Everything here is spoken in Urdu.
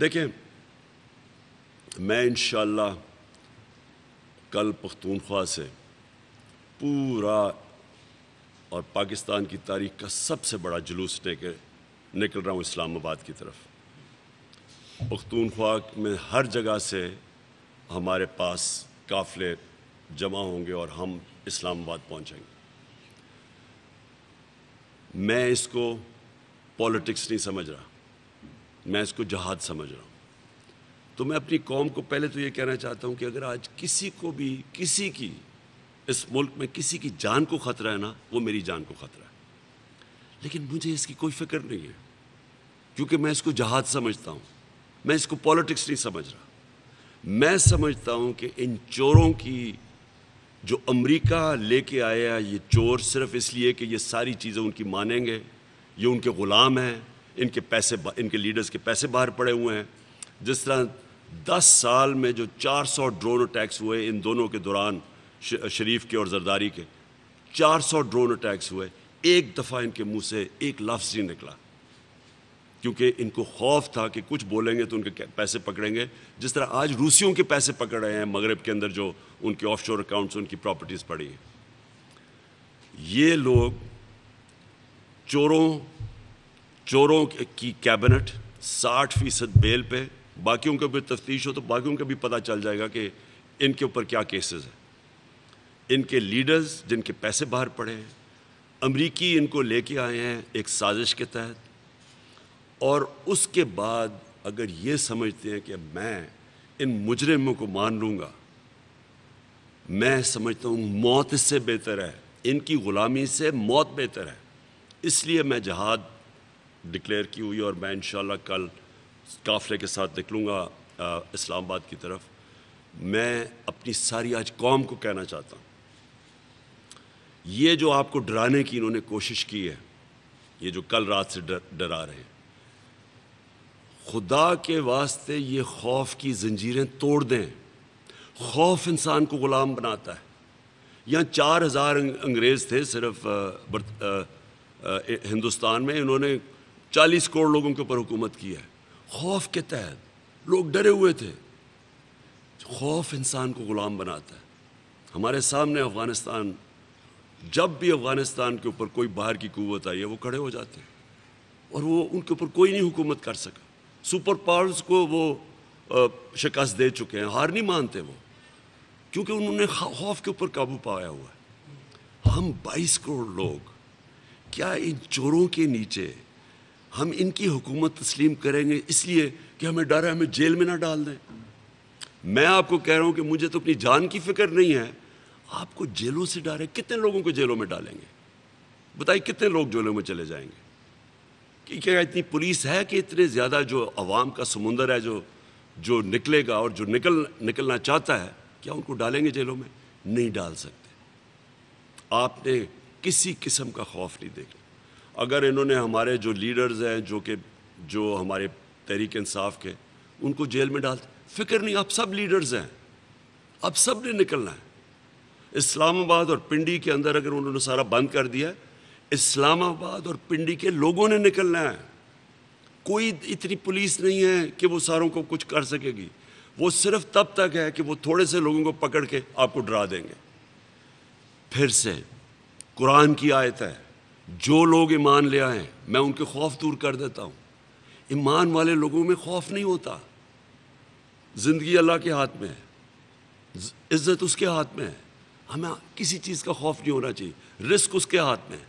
دیکھیں، میں انشاءاللہ کل پختونخوا سے پورا اور پاکستان کی تاریخ کا سب سے بڑا جلوس نکل رہا ہوں اسلام آباد کی طرف۔ پختونخوا میں ہر جگہ سے ہمارے پاس قافلے جمع ہوں گے اور ہم اسلام آباد پہنچیں گے۔ میں اس کو پولیٹکس نہیں سمجھ رہا، میں اس کو جہاد سمجھ رہا ہوں۔ تو میں اپنی قوم کو پہلے تو یہ کہنا چاہتا ہوں کہ اگر آج کسی کو بھی کسی کی اس ملک میں کسی کی جان کو خطرہ ہے نا، وہ میری جان کو خطرہ ہے، لیکن مجھے اس کی کوئی فکر نہیں ہے، کیونکہ میں اس کو جہاد سمجھتا ہوں، میں اس کو پولیٹکس نہیں سمجھ رہا۔ میں سمجھتا ہوں کہ ان چوروں کی جو امریکہ لے کے آیا، یہ چور صرف اس لیے کہ یہ ساری چیزیں ان کی مانیں گے، یہ ان کے غلام ہیں، ان کے لیڈرز کے پیسے باہر پڑے ہوئے ہیں۔ جس طرح 10 سال میں جو 400 ڈرون اٹیکس ہوئے ان دونوں کے دوران، شریف کے اور زرداری کے 400 ڈرون اٹیکس ہوئے، ایک دفعہ ان کے منہ سے ایک لفظ نہیں نکلا، کیونکہ ان کو خوف تھا کہ کچھ بولیں گے تو ان کے پیسے پکڑیں گے، جس طرح آج روسیوں کے پیسے پکڑ رہے ہیں مغرب کے اندر، جو ان کے آف شور اکاؤنٹس، ان کی پراپرٹیز پڑی ہیں۔ یہ لوگ چوروں کی کیبنٹ 60% بیل پہ، باقیوں کے بھی تفتیش ہو تو باقیوں کا بھی پتہ چل جائے گا کہ ان کے اوپر کیا کیسز ہیں۔ ان کے لیڈرز جن کے پیسے باہر پڑے ہیں، امریکی ان کو لے کے آئے ہیں ایک سازش کے تحت، اور اس کے بعد اگر یہ سمجھتے ہیں کہ میں ان مجرموں کو مان لوں گا، میں سمجھتا ہوں موت اس سے بہتر ہے، ان کی غلامی سے موت بہتر ہے۔ اس لیے میں جہاد ڈکلیئر کی ہوئی، اور میں انشاءاللہ کل قافلے کے ساتھ نکلوں گا اسلام آباد کی طرف۔ میں اپنی ساری آج قوم کو کہنا چاہتا ہوں، یہ جو آپ کو ڈرانے کی انہوں نے کوشش کی ہے، یہ جو کل رات سے ڈرا رہے ہیں، خدا کے واسطے یہ خوف کی زنجیریں توڑ دیں۔ خوف انسان کو غلام بناتا ہے۔ یہاں 4000 انگریز تھے صرف ہندوستان میں، انہوں نے 40 کروڑ لوگوں کے اوپر حکومت کی ہے، خوف کے تحت لوگ ڈرے ہوئے تھے۔ خوف انسان کو غلام بناتا ہے۔ ہمارے سامنے افغانستان، جب بھی افغانستان کے اوپر کوئی باہر کی قوت آئی ہے وہ کھڑے ہو جاتے ہیں، اور وہ ان کے اوپر کوئی نہیں حکومت کر سکا۔ سپر پاورز کو وہ شکست دے چکے ہیں، ہار نہیں مانتے وہ، کیونکہ انہوں نے خوف کے اوپر قابو پایا ہوا ہے۔ ہم 22 کروڑ لوگ کیا ان چوروں کے نیچے ہم ان کی حکومت تسلیم کریں گے اس لیے کہ ہمیں ڈر ہے ہمیں جیل میں نہ ڈال دیں؟ میں آپ کو کہہ رہا ہوں کہ مجھے تو اپنی جان کی فکر نہیں ہے، آپ کو جیلوں سے ڈر ہے۔ کتنے لوگوں کو جیلوں میں ڈالیں گے؟ بتائیے کتنے لوگ جیلوں میں چلے جائیں گے؟ کہ کیا اتنی پولیس ہے کہ اتنے زیادہ جو عوام کا سمندر ہے جو نکلے گا اور جو نکلنا چاہتا ہے، کیا ان کو ڈالیں گے جیلوں میں؟ نہیں ڈال سکتے۔ آپ نے کسی قسم کا خوف نہیں دیکھنا۔ اگر انہوں نے ہمارے جو لیڈرز ہیں جو ہمارے تحریک انصاف کے، ان کو جیل میں ڈالتے، فکر نہیں، آپ سب لیڈرز ہیں، اب سب نے نکلنا ہے۔ اسلام آباد اور پنڈی کے اندر اگر انہوں نے سارا بند کر دیا، اسلام آباد اور پنڈی کے لوگوں نے نکلنا ہے۔ کوئی اتنی پولیس نہیں ہے کہ وہ ساروں کو کچھ کر سکے گی، وہ صرف تب تک ہے کہ وہ تھوڑے سے لوگوں کو پکڑ کے آپ کو ڈرا دیں گے۔ پھر سے قرآن کی آیت ہے، جو لوگ ایمان لے آئیں میں ان کے خوف دور کر دیتا ہوں۔ ایمان والے لوگوں میں خوف نہیں ہوتا۔ زندگی اللہ کے ہاتھ میں ہے، عزت اس کے ہاتھ میں ہے، ہمیں کسی چیز کا خوف نہیں ہونا چاہیے، رزق اس کے ہاتھ میں ہے۔